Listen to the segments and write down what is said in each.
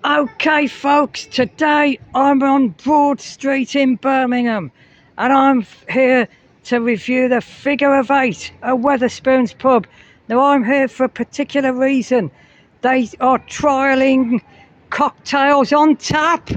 Okay folks, today I'm on Broad Street in Birmingham and I'm here to review the Figure of Eight at Wetherspoons pub. Now I'm here for a particular reason. They are trialling cocktails on tap.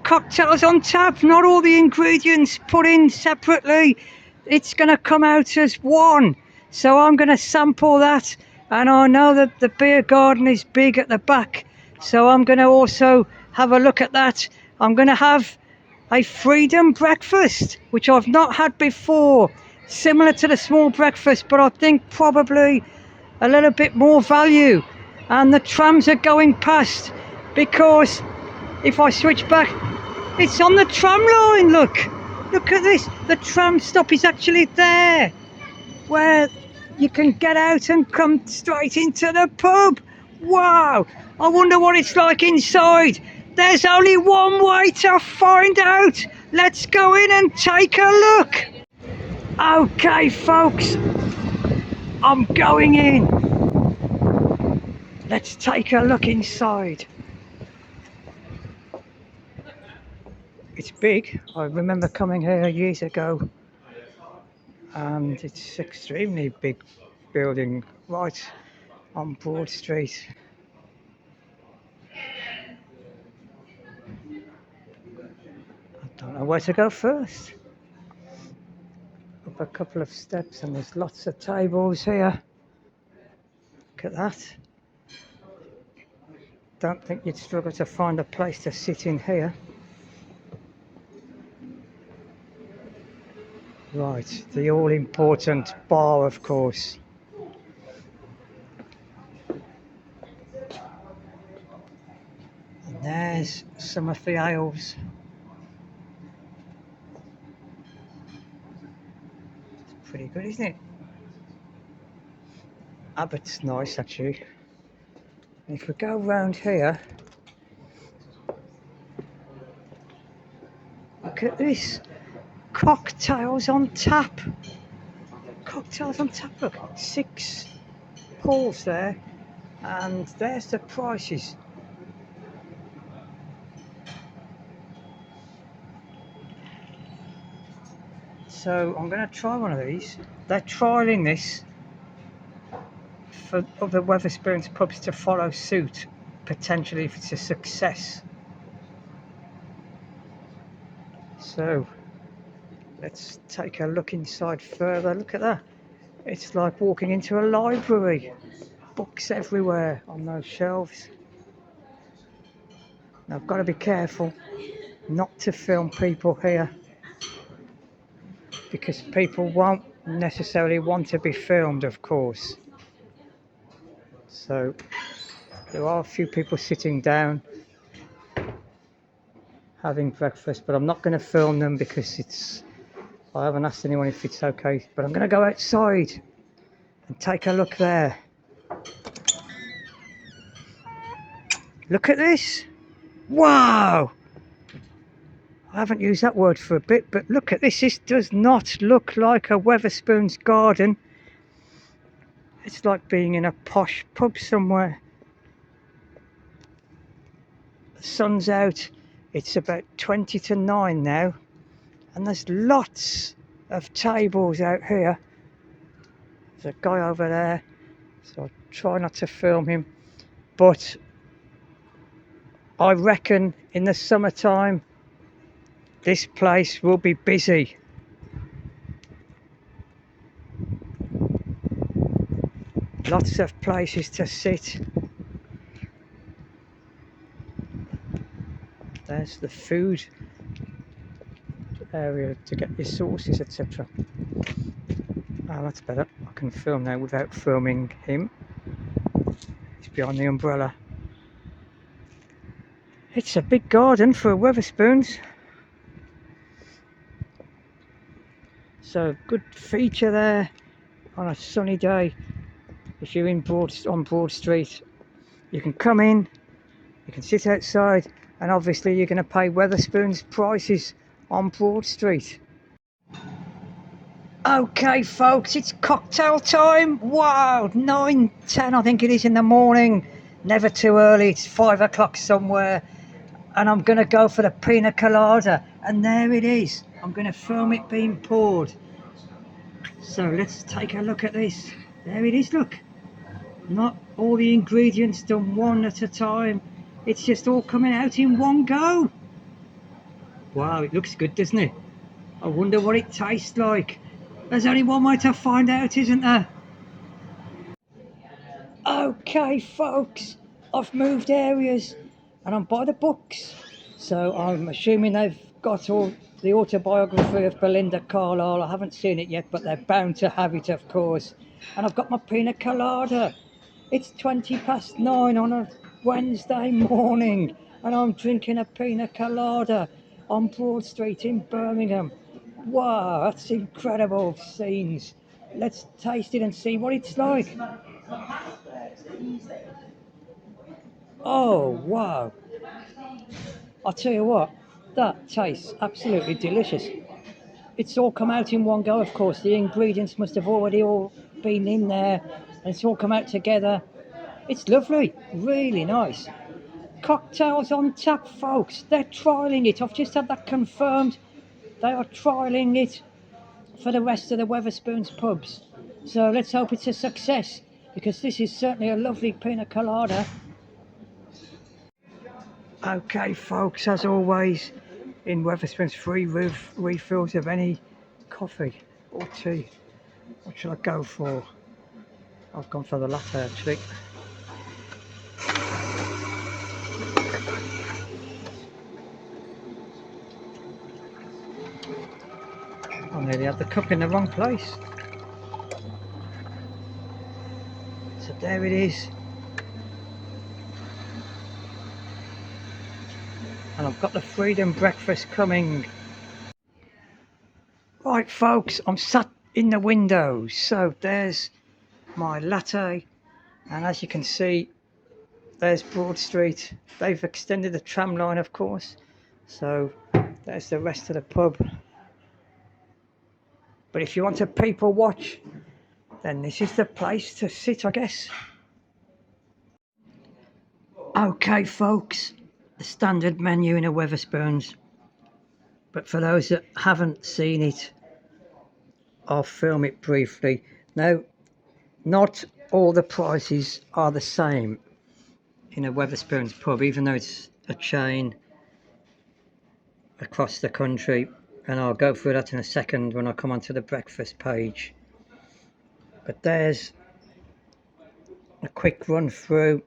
Cocktails on tap, not all the ingredients put in separately. It's going to come out as one. So I'm going to sample that, and I know that the beer garden is big at the back. So I'm going to also have a look at that. I'm going to have a freedom breakfast, which I've not had before. Similar to the small breakfast, but I think probably a little bit more value. And the trams are going past because if I switch back, it's on the tram line, look at this. The tram stop is actually there, where you can get out and come straight into the pub. Wow, I wonder what it's like inside. There's only one way to find out. Let's go in and take a look. Okay folks, I'm going in. Let's take a look inside. It's big. I remember coming here years ago, and it's extremely big building right on Broad Street. I don't know where to go first. Up a couple of steps and there's lots of tables here. Look at that. Don't think you'd struggle to find a place to sit in here. Right, the all-important bar, of course. And there's some of the ales. It's pretty good, isn't it? Abbott's nice, actually. And if we go round here, look at this. Cocktails on tap. Cocktails on tap, look. 6 pulls there. And there's the prices. So I'm going to try one of these. They're trialling this for other Wetherspoons pubs to follow suit, potentially if it's a success. So let's take a look inside further. Look at that. It's like walking into a library. Books everywhere on those shelves. Now I've got to be careful not to film people here, because people won't necessarily want to be filmed, of course. So there are a few people sitting down having breakfast, but I'm not going to film them because I haven't asked anyone if it's okay. But I'm going to go outside and take a look there. Look at this. Wow! I haven't used that word for a bit, but look at this. This does not look like a Wetherspoons garden. It's like being in a posh pub somewhere. The sun's out. It's about 20 to 9 now. And there's lots of tables out here. There's a guy over there, so I'll try not to film him. But I reckon in the summertime, this place will be busy. Lots of places to sit. There's the food area to get your sauces, etc. Oh, that's better. I can film now without filming him. He's behind the umbrella. It's a big garden for Wetherspoons. So good feature there on a sunny day. If you're on Broad Street, you can come in, you can sit outside, and obviously you're going to pay Wetherspoons prices on Broad Street. Okay folks, it's cocktail time. Wow, 9:10 I think it is in the morning. Never too early, it's 5 o'clock somewhere, and I'm going to go for the Pina Colada, and there it is. I'm going to film it being poured. So let's take a look at this. There it is, look. Not all the ingredients done one at a time. It's just all coming out in one go. Wow, it looks good, doesn't it? I wonder what it tastes like. There's only one way to find out, isn't there? Okay, folks, I've moved areas and I'm by the books. So I'm assuming they've got all the autobiography of Belinda Carlisle. I haven't seen it yet, but they're bound to have it, of course. And I've got my Pina Colada. It's 9:20 on a Wednesday morning, and I'm drinking a Pina Colada on Broad Street in Birmingham. Wow, that's incredible scenes. Let's taste it and see what it's like. Oh, wow. I'll tell you what, that tastes absolutely delicious. It's all come out in one go, of course. The ingredients must have already all been in there, and it's all come out together. It's lovely, really nice. Cocktails on tap, folks. They're trialling it. I've just had that confirmed. They are trialling it for the rest of the Wetherspoons pubs. So let's hope it's a success, because this is certainly a lovely Pina Colada. Okay, folks, as always, in Wetherspoons, free refills of any coffee or tea. What should I go for? I've gone for the latte, actually. I nearly had the cup in the wrong place. So there it is. And I've got the Freedom Breakfast coming. Right, folks, I'm sat in the window. So there's my latte. And as you can see, there's Broad Street. They've extended the tram line, of course. So there's the rest of the pub. But if you want to people watch, then this is the place to sit, I guess. Okay, folks, the standard menu in a Wetherspoons. But for those that haven't seen it, I'll film it briefly. Now, not all the prices are the same in a Wetherspoons pub, even though it's a chain across the country. And I'll go through that in a second when I come onto the breakfast page. But there's a quick run through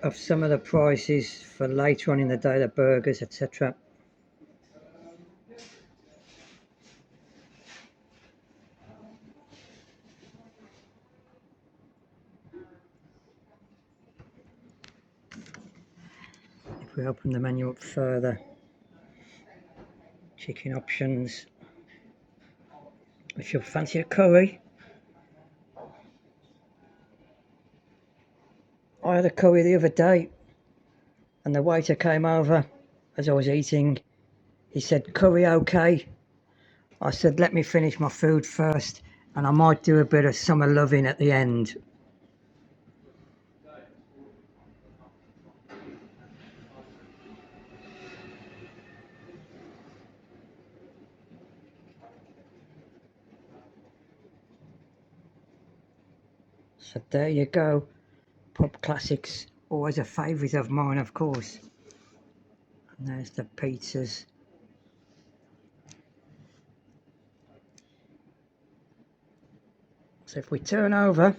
of some of the prices for later on in the day, the burgers, etc. If we open the menu up further, chicken options. If you fancy a curry, I had a curry the other day and the waiter came over as I was eating. He said, "Curry okay?" I said, "Let me finish my food first and I might do a bit of summer loving at the end." So there you go, pub classics, always a favourite of mine, of course. And there's the pizzas. So if we turn over,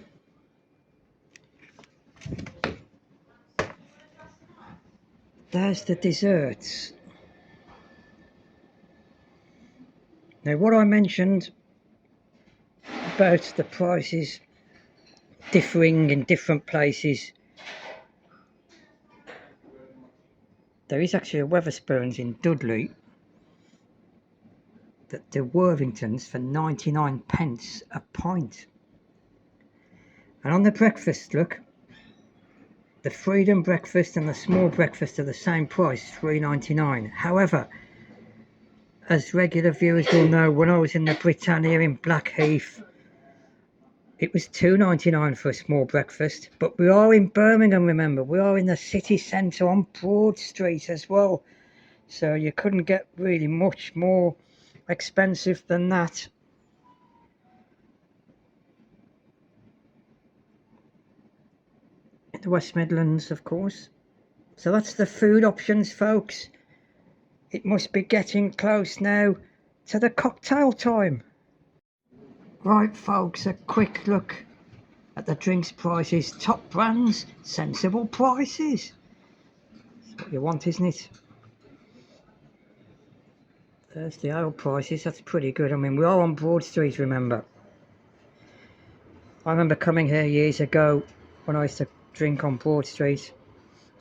there's the desserts. Now, what I mentioned about the prices differing in different places, there is actually a Wetherspoons in Dudley that do Worthingtons for 99p a pint. And on the breakfast, look, the Freedom Breakfast and the small breakfast are the same price, £3.99. However, As regular viewers will know, when I was in the Britannia in Blackheath, it was $2.99 for a small breakfast. But we are in Birmingham, remember. We are in the city centre on Broad Street as well. So you couldn't get really much more expensive than that. In the West Midlands, of course. So that's the food options, folks. It must be getting close now to the cocktail time. Right, folks, a quick look at the drinks prices. Top brands, sensible prices. That's what you want, isn't it? There's the ale prices. That's pretty good. I mean, we are on Broad Street, remember. I remember coming here years ago when I used to drink on Broad Street,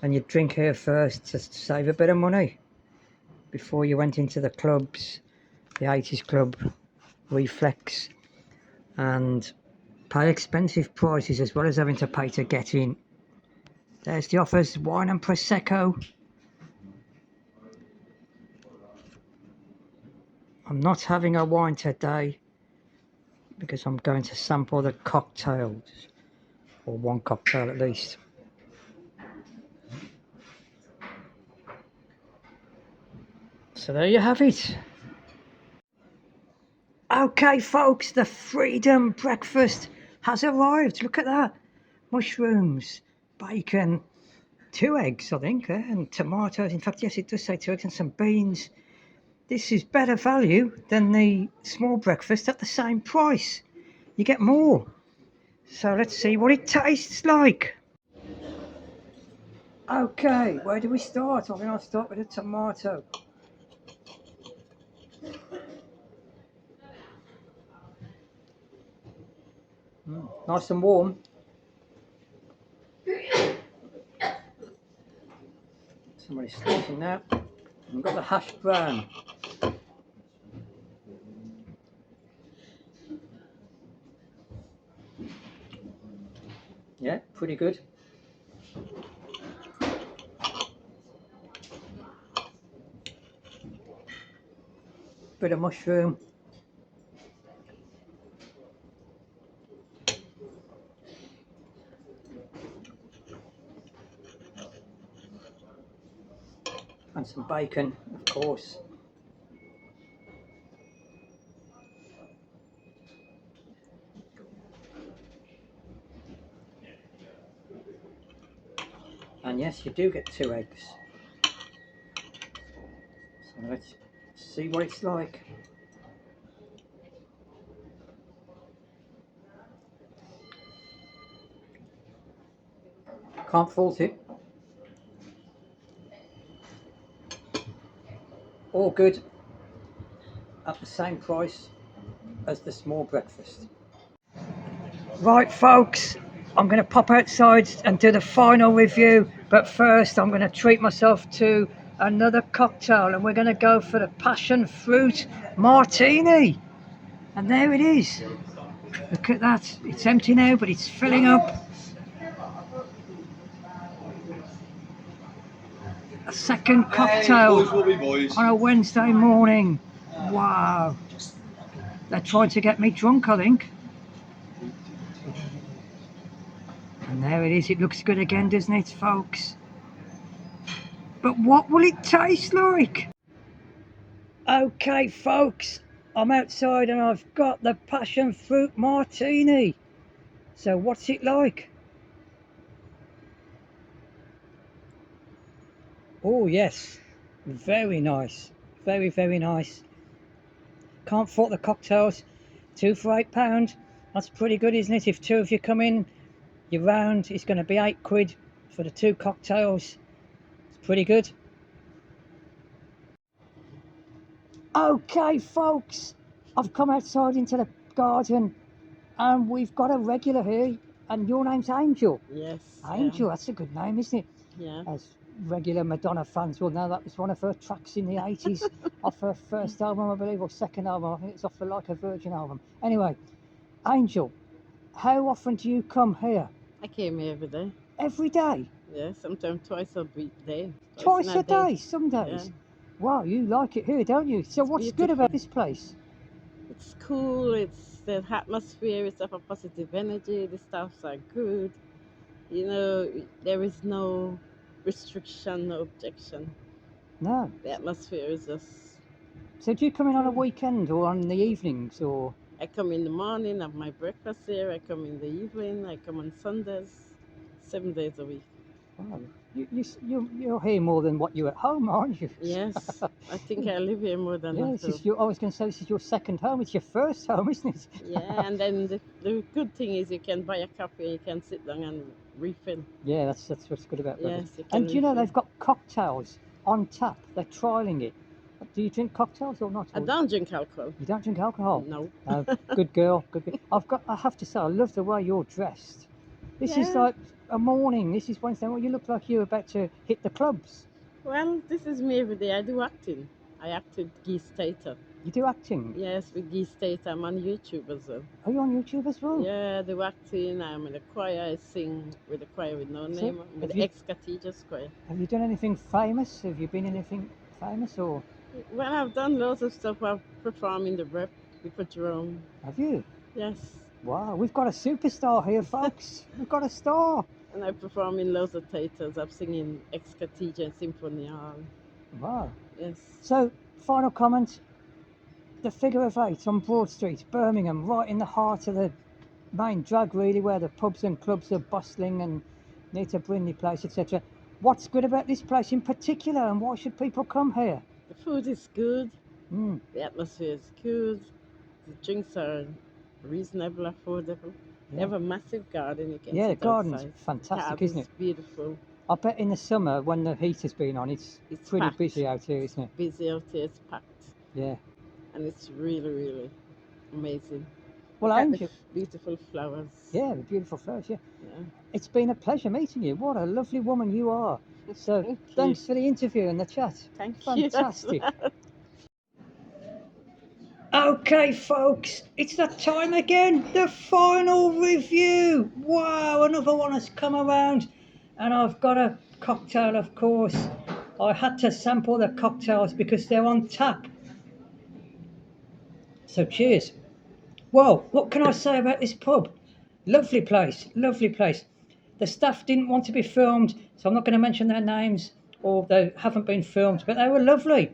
and you'd drink here first to save a bit of money before you went into the clubs, the 80s club, Reflex, and pay expensive prices as well as having to pay to get in. There's the offers, wine and Prosecco. I'm not having a wine today because I'm going to sample the cocktails, or one cocktail at least. So there you have it. Okay, folks, the Freedom Breakfast has arrived. Look at that. Mushrooms, bacon, 2 eggs, I think, and tomatoes. In fact, yes, it does say 2 eggs and some beans. This is better value than the small breakfast at the same price. You get more. So let's see what it tastes like. Okay, where do we start? I mean, I'll start with a tomato. Nice and warm. Somebody's starting now. We've got the hash brown. Yeah, pretty good. Bit of mushroom. And some bacon, of course. And yes, you do get 2 eggs. So let's see what it's like. Can't fault it. All good at the same price as the small breakfast. Right, folks, I'm going to pop outside and do the final review, but first I'm going to treat myself to another cocktail, and we're going to go for the passion fruit martini. And there it is. Look at that. It's empty now, but it's filling up. A second cocktail on a Wednesday morning. Wow. They're trying to get me drunk, I think. And there it is. It looks good again, doesn't it, folks? But what will it taste like? Okay, folks, I'm outside and I've got the passion fruit martini. So what's it like? Oh yes, very nice. Very, very nice. Can't fault the cocktails. 2 for £8. That's pretty good, isn't it? If 2 of you come in, you're round, it's going to be £8 for the 2 cocktails. It's pretty good. Okay, folks, I've come outside into the garden and we've got a regular here, and your name's Angel. Yes. Angel, that's a good name, isn't it? Yeah. As regular Madonna fans will know, that was one of her tracks in the 80s off her first album, I believe, or second album. I think it's off the Like a Virgin album. Anyway, Angel, how often do you come here? I came here every day. Every day? Yeah, sometimes twice a week day. Twice a day, some days? Wow, you like it here, don't you? So It's what's good beautiful. about this place? It's cool. It's the atmosphere. It's of a positive energy. The staffs are good. You know, there is no restriction, no objection. No. The atmosphere is just So do you come in on a cool. weekend or on the evenings or? I come in the morning, have my breakfast here. I come in the evening. I come on Sundays, 7 days a week. Wow, you're here more than what you're at home, aren't you? Yes, I think I live here more than Yeah, at this is home. your. I was going to say this is your second home. It's your first home, isn't it? Yeah, and then the good thing is you can buy a coffee, you can sit down and refill. Yeah, that's what's good about Weathers. Yes, you And can do you know refill. they've got cocktails on tap? They're trialing it. Do you drink cocktails or not? I Or don't drink alcohol. you don't drink alcohol? No. Good girl. Good girl. I have to say, I love the way you're dressed. This is Yeah. like a morning. This is Wednesday. Well, you look like you're about to hit the clubs. Well, this is me every day. I do acting. I act with Geese Theatre. You do acting. Yes, with Geese Theatre. I'm on YouTube as well. Are you on YouTube as well? Yeah, I do acting. I'm in the choir. I sing with the choir with no So, name. With have the you ex Cathedrals choir. have you done anything famous? Have you been in anything famous or Well, I've done lots of stuff. I've performed in the rep with Patron. have you? Yes. Wow, we've got a superstar here, folks. We've got a star. And I perform in loads of theatres. I've sing in ex Cathedral Symphony Hall. Wow. Yes. So, final comment. The figure of eight on Broad Street, Birmingham, right in the heart of the main drag, really, where the pubs and clubs are bustling and near to Brindley Place, etc. What's good about this place in particular, and why should people come here? The food is good. Mm, The atmosphere is good. The drinks are reasonable, affordable. They yeah. have a massive garden. You can Yeah, the sit garden's outside. The fantastic, garden isn't is it? beautiful. I bet in the summer when the heat has been on, it's It's pretty packed. busy out here, isn't it? Busy out here. It's packed. Yeah. And it's really, really amazing. Well, Look at the Angel, beautiful flowers. yeah, the beautiful flowers, yeah. Yeah. It's been a pleasure meeting you. What a lovely woman you are. So, Thank you. thanks for the interview and the chat. Thank you as Fantastic. well. Okay, folks, it's that time again. The final review. Wow, another one has come around, and I've got a cocktail, of course. I had to sample the cocktails because they're on tap. So, cheers. Well, what can I say about this pub? Lovely place, lovely place. The staff didn't want to be filmed, so I'm not going to mention their names, or they haven't been filmed, but they were lovely.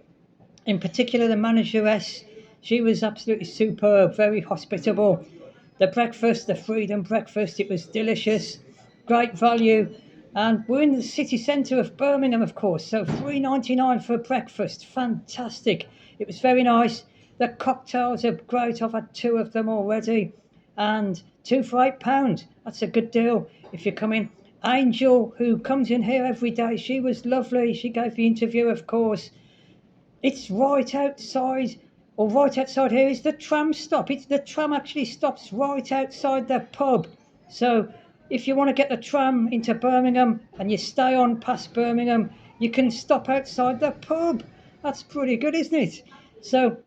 In particular, the manageress, she was absolutely superb, very hospitable. The breakfast, the freedom breakfast, it was delicious, great value. And we're in the city centre of Birmingham, of course, so $3.99 for breakfast, fantastic. It was very nice. The cocktails are great, I've had two of them already. And two for £8, that's a good deal if you come in. Angel, who comes in here every day, she was lovely. She gave the interview, of course. It's right outside, or right outside here is the tram stop. The tram actually stops right outside the pub. So if you want to get the tram into Birmingham and you stay on past Birmingham, you can stop outside the pub. That's pretty good, isn't it? So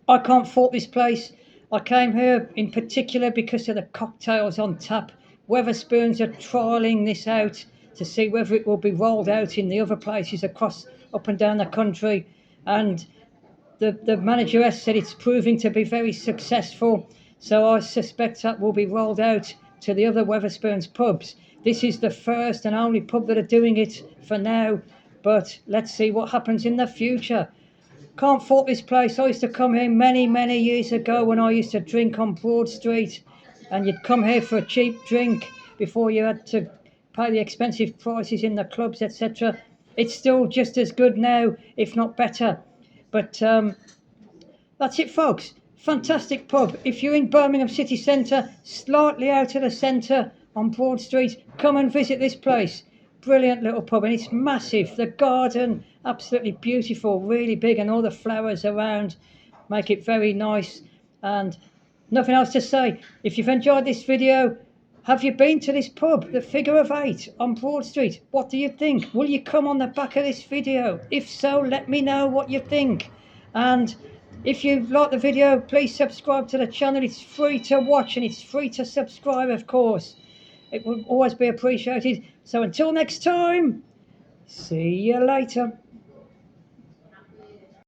I can't fault this place. I came here in particular because of the cocktails on tap. Wetherspoons are trialling this out to see whether it will be rolled out in the other places across up and down the country. And the manageress said it's proving to be very successful. So I suspect that will be rolled out to the other Wetherspoons pubs. This is the first and only pub that are doing it for now. But let's see what happens in the future. Can't fault this place. I used to come here many, many years ago when I used to drink on Broad Street, and you'd come here for a cheap drink before you had to pay the expensive prices in the clubs, etc. It's still just as good now, if not better. But that's it, folks. Fantastic pub. If you're in Birmingham city centre, slightly out of the centre on Broad Street, come and visit this place. Brilliant little pub, and it's massive. The garden, absolutely beautiful, really big, and all the flowers around make it very nice. And nothing else to say. If you've enjoyed this video, have you been to this pub, the Figure of Eight on Broad Street? What do you think? Will you come on the back of this video? If so, let me know what you think. And if you like the video, please subscribe to the channel. It's free to watch and it's free to subscribe, of course. It would always be appreciated. So until next time, see you later.